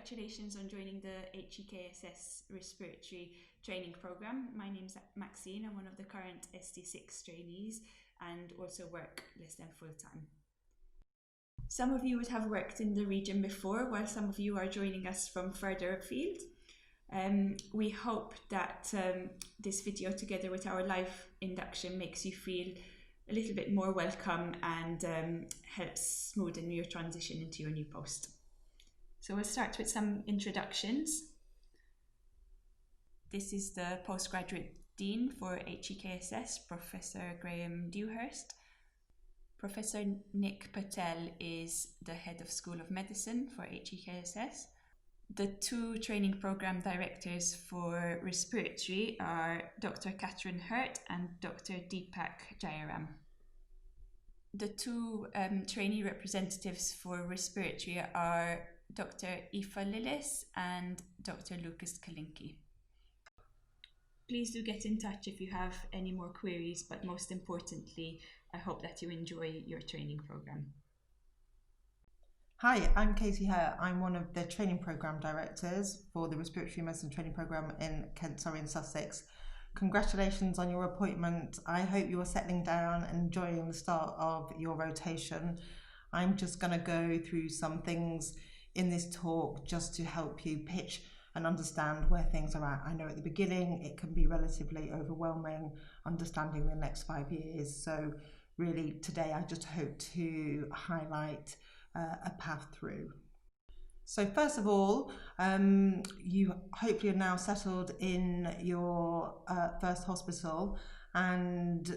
Congratulations on joining the HEE KSS Respiratory Training Programme. My name's Maxine. I'm one of the current ST6 trainees and also work less than full-time. Some of you would have worked in the region before, while some of you are joining us from further afield. We hope that this video, together with our live induction, makes you feel a little bit more welcome and helps smoothen your transition into your new post. So we'll start with some introductions. This is the Postgraduate Dean for HEE KSS, Professor Graham Dewhurst. Professor Nick Patel is the Head of School of Medicine for HEE KSS. The two training program directors for respiratory are Dr. Catherine Hurt and Dr. Deepak Jayaram. The two trainee representatives for respiratory are Dr. Aoife Lillis and Dr. Lucas Kalinki. Please do get in touch if you have any more queries, but most importantly, I hope that you enjoy your training program. Hi, I'm Katie Hare. I'm one of the training program directors for the Respiratory Medicine Training Program in Kent, Surrey and Sussex. Congratulations on your appointment. I hope you are settling down and enjoying the start of your rotation. I'm just going to go through some things in this talk just to help you pitch and understand where things are at. I know at the beginning it can be relatively overwhelming understanding the next 5 years. So really today I just hope to highlight a path through. So first of all, you hopefully are now settled in your first hospital, and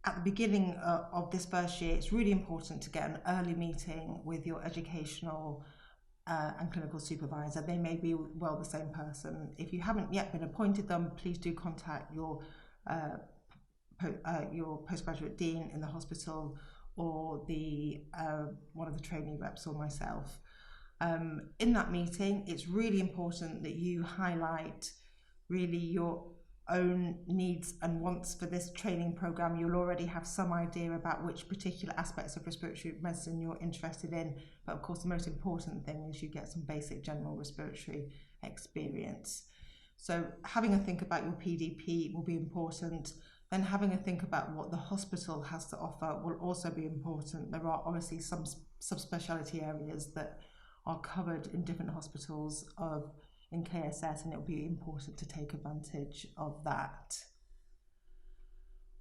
at the beginning of this first year, it's really important to get an early meeting with your educational and clinical supervisor. They may be well the same person. If you haven't yet been appointed them, please do contact your postgraduate dean in the hospital or the one of the trainee reps or myself. In that meeting, it's really important that you highlight really your own needs and wants for this training program. You'll already have some idea about which particular aspects of respiratory medicine you're interested in, but of course the most important thing is you get some basic general respiratory experience. So having a think about your PDP will be important. Then having a think about what the hospital has to offer will also be important. There are obviously some subspecialty areas that are covered in different hospitals in KSS, and it will be important to take advantage of that.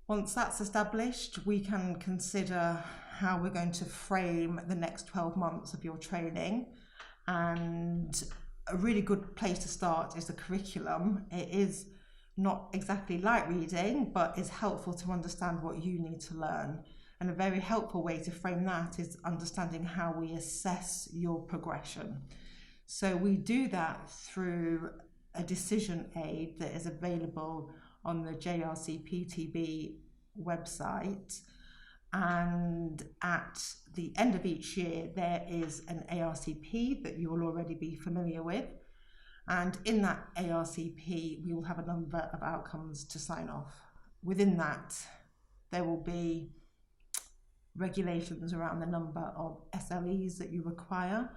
Once that's established, we can consider how we're going to frame the next 12 months of your training. And a really good place to start is the curriculum. It is not exactly light reading, but is helpful to understand what you need to learn. And a very helpful way to frame that is understanding how we assess your progression. So we do that through a decision aid that is available on the JRC-PTB website. And at the end of each year, there is an ARCP that you will already be familiar with. And in that ARCP, we will have a number of outcomes to sign off. Within that, there will be regulations around the number of SLEs that you require,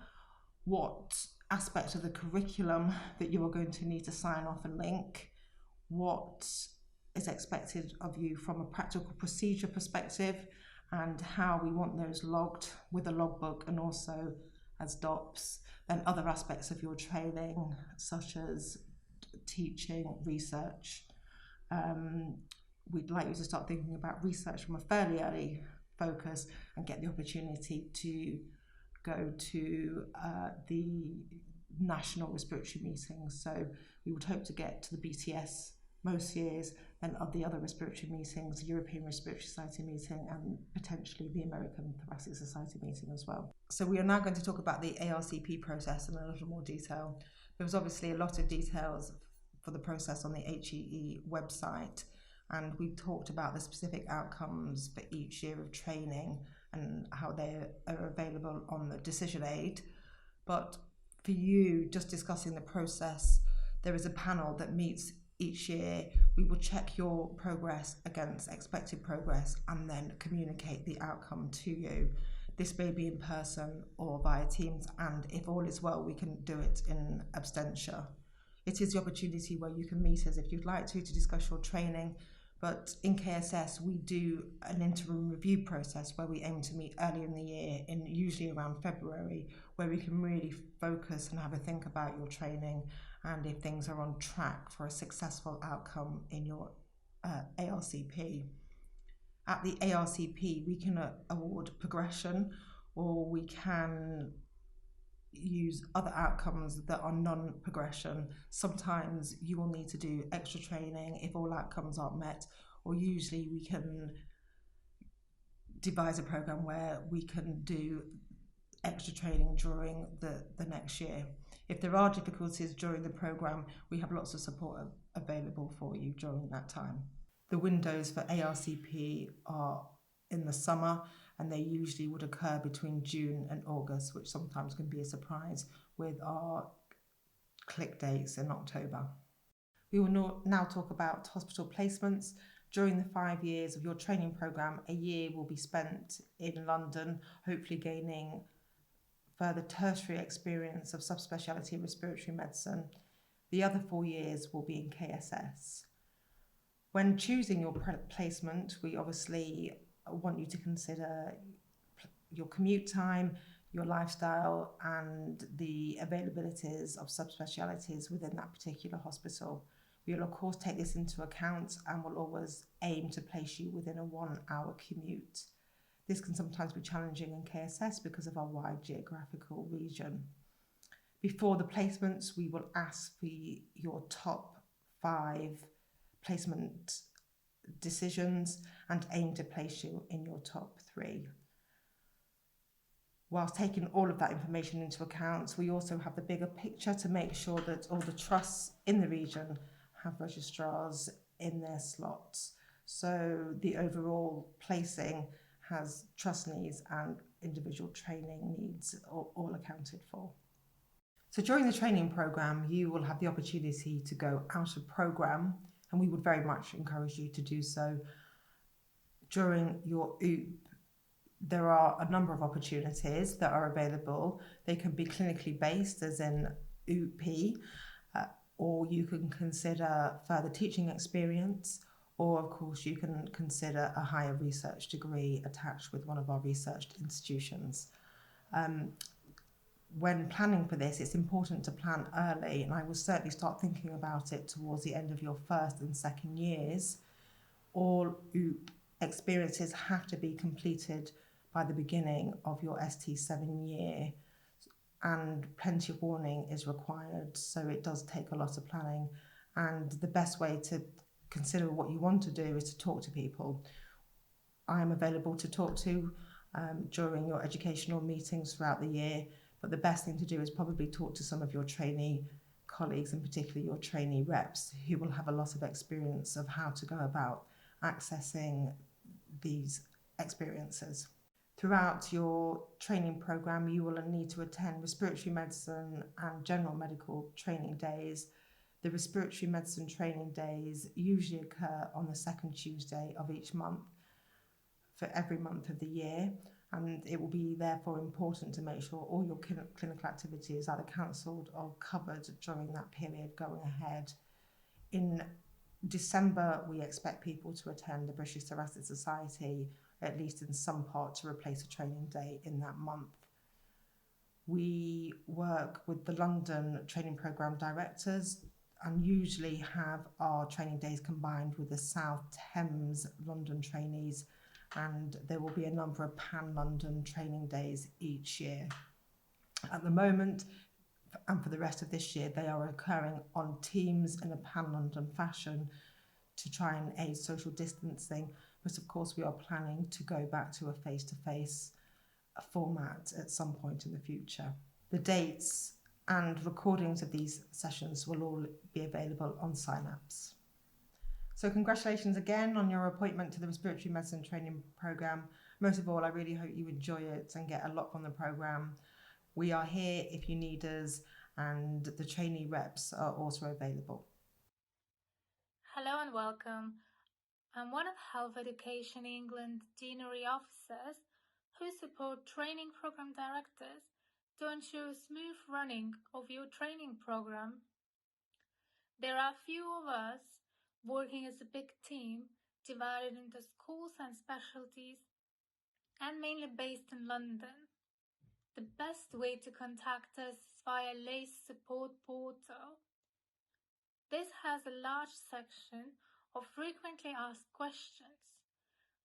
what aspect of the curriculum that you are going to need to sign off and link, what is expected of you from a practical procedure perspective, and how we want those logged with a logbook and also as DOPS, and other aspects of your training, such as teaching, research. We'd like you to start thinking about research from a fairly early focus and get the opportunity to go to the national respiratory meetings. So we would hope to get to the BTS most years, and of the other respiratory meetings, the European Respiratory Society meeting and potentially the American Thoracic Society meeting as well. So we are now going to talk about the ARCP process in a little more detail. There was obviously a lot of details for the process on the HEE website, and we talked about the specific outcomes for each year of training and how they are available on the decision aid. But for you, just discussing the process, there is a panel that meets each year. We will check your progress against expected progress and then communicate the outcome to you. This may be in person or via Teams, and if all is well, we can do it in absentia. It is the opportunity where you can meet us if you'd like to discuss your training. But in KSS, we do an interim review process where we aim to meet early in the year, in usually around February, where we can really focus and have a think about your training and if things are on track for a successful outcome in your ARCP. At the ARCP, we can award progression, or we can use other outcomes that are non-progression. Sometimes you will need to do extra training if all outcomes aren't met, or usually we can devise a program where we can do extra training during the next year. If there are difficulties during the program, we have lots of support available for you during that time. The windows for ARCP are in the summer, and they usually would occur between June and August, which sometimes can be a surprise with our click dates in October. We will now talk about hospital placements. During the 5 years of your training programme, a year will be spent in London, hopefully gaining further tertiary experience of subspecialty respiratory medicine. The other 4 years will be in KSS. When choosing your placement, we obviously want you to consider your commute time, your lifestyle, and the availabilities of subspecialties within that particular hospital. We will of course take this into account and will always aim to place you within a 1 hour commute. This can sometimes be challenging in KSS because of our wide geographical region. Before the placements, we will ask for your top 5 placement decisions and aim to place you in your top 3. Whilst taking all of that information into account, we also have the bigger picture to make sure that all the trusts in the region have registrars in their slots. So the overall placing has trust needs and individual training needs all accounted for. So during the training programme, you will have the opportunity to go out of programme, and we would very much encourage you to do so. During your OOP, there are a number of opportunities that are available. They can be clinically based, as in OOP, or you can consider further teaching experience, or of course you can consider a higher research degree attached with one of our research institutions. When planning for this, it's important to plan early, and I will certainly start thinking about it towards the end of your first and second years. All OOP experiences have to be completed by the beginning of your ST7 year, and plenty of warning is required, so it does take a lot of planning. And the best way to consider what you want to do is to talk to people. I am available to talk to during your educational meetings throughout the year, but the best thing to do is probably talk to some of your trainee colleagues, and particularly your trainee reps, who will have a lot of experience of how to go about accessing these experiences. Throughout your training programme, you will need to attend respiratory medicine and general medical training days. The respiratory medicine training days usually occur on the second Tuesday of each month for every month of the year, and it will be therefore important to make sure all your clinical activities, either cancelled or covered during that period going ahead. In December, we expect people to attend the British Thoracic Society, at least in some part, to replace a training day in that month. We work with the London training programme directors and usually have our training days combined with the South Thames London trainees, and there will be a number of pan-London training days each year. At the moment, and for the rest of this year, they are occurring on Teams in a pan-London fashion to try and aid social distancing, but of course we are planning to go back to a face-to-face format at some point in the future. The dates and recordings of these sessions will all be available on Synapse. So congratulations again on your appointment to the Respiratory Medicine Training Programme. Most of all, I really hope you enjoy it and get a lot from the programme. We are here if you need us, and the trainee reps are also available. Hello and welcome. I'm one of Health Education England Deanery officers who support training program directors to ensure smooth running of your training program. There are few of us working as a big team divided into schools and specialties and mainly based in London. The best way to contact us is via LACE support portal. This has a large section of frequently asked questions,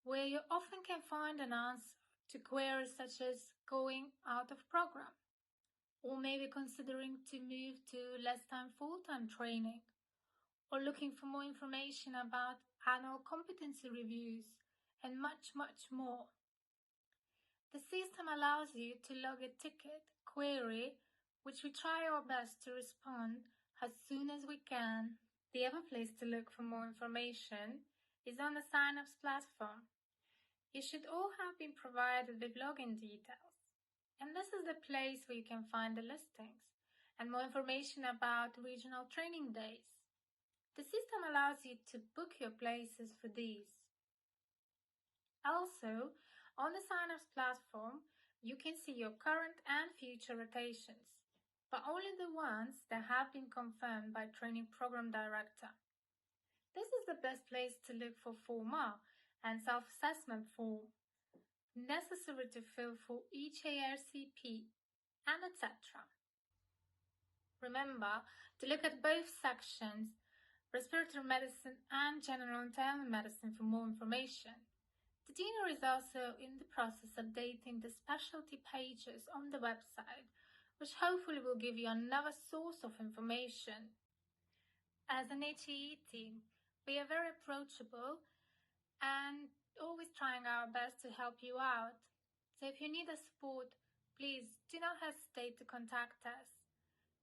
where you often can find an answer to queries such as going out of program, or maybe considering to move to less time full-time training, or looking for more information about annual competency reviews, and much, much more. The system allows you to log a ticket query, which we try our best to respond as soon as we can. The other place to look for more information is on the sign-ups platform. You should all have been provided with login details, and this is the place where you can find the listings and more information about regional training days. The system allows you to book your places for these. Also, on the sign-ups platform, you can see your current and future rotations, but only the ones that have been confirmed by training program director. This is the best place to look for Form R and self-assessment form necessary to fill for each ARCP, and etc. Remember to look at both sections, respiratory medicine and general internal medicine, for more information. The deanery is also in the process of updating the specialty pages on the website, which hopefully will give you another source of information. As an HEE team, we are very approachable and always trying our best to help you out. So if you need a support, please do not hesitate to contact us.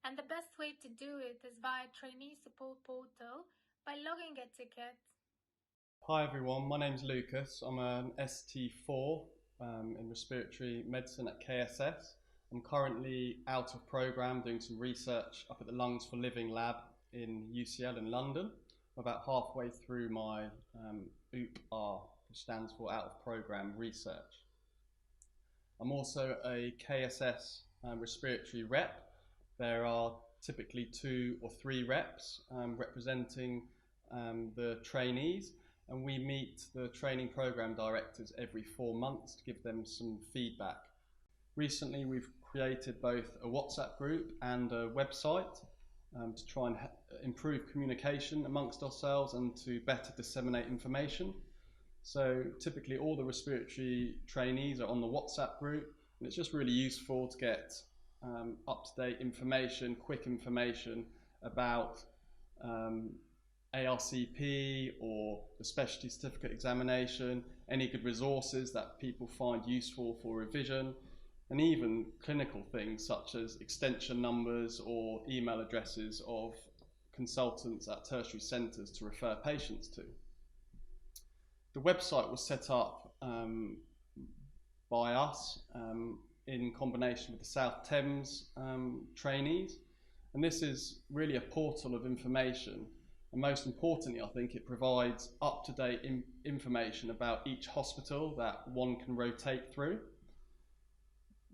And the best way to do it is via trainee support portal by logging a ticket. Hi everyone, my name's Lucas. I'm an ST4 in respiratory medicine at KSS. I'm currently out of programme doing some research up at the Lungs for Living lab in UCL in London. I'm about halfway through my OOP-R, which stands for out of programme research. I'm also a KSS respiratory rep. There are typically 2 or 3 reps representing the trainees, and we meet the training program directors every 4 months to give them some feedback. Recently we've created both a WhatsApp group and a website to try and improve communication amongst ourselves and to better disseminate information. So typically all the respiratory trainees are on the WhatsApp group, and it's just really useful to get up-to-date information, quick information about ARCP or the specialty certificate examination, any good resources that people find useful for revision, and even clinical things such as extension numbers or email addresses of consultants at tertiary centres to refer patients to. The website was set up by us in combination with the South Thames trainees, and this is really a portal of information, and most importantly I think it provides up-to-date information about each hospital that one can rotate through.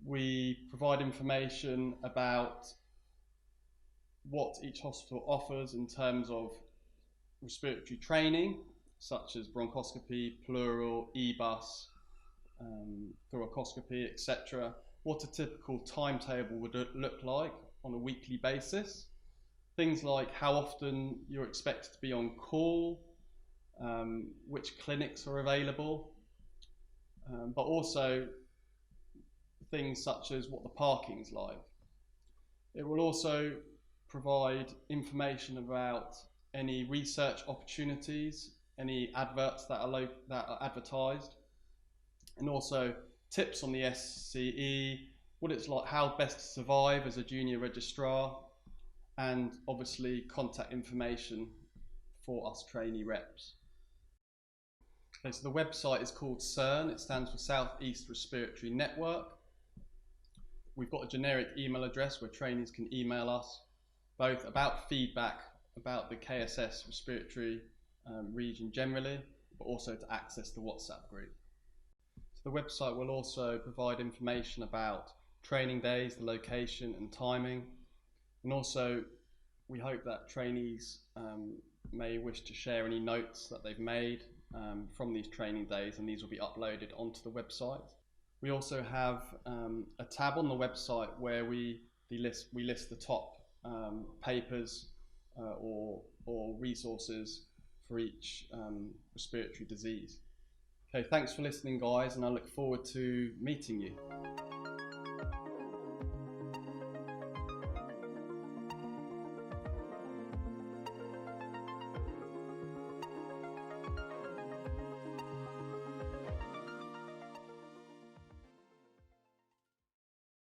We provide information about what each hospital offers in terms of respiratory training, such as bronchoscopy, pleural, EBUS, thoracoscopy, etc. What a typical timetable would look like on a weekly basis. Things like how often you're expected to be on call, which clinics are available, but also things such as what the parking's like. It will also provide information about any research opportunities, any adverts that are advertised, and also tips on the SCE, what it's like, how best to survive as a junior registrar, and obviously contact information for us trainee reps. Okay, so the website is called CERN, it stands for South East Respiratory Network. We've got a generic email address where trainees can email us, both about feedback about the KSS respiratory region generally, but also to access the WhatsApp group. So The website will also provide information about training days, the location and timing, and also we hope that trainees may wish to share any notes that they've made from these training days, and these will be uploaded onto the website. We also have a tab on the website where we list the top papers or resources for each respiratory disease. Okay, thanks for listening guys, and I look forward to meeting you.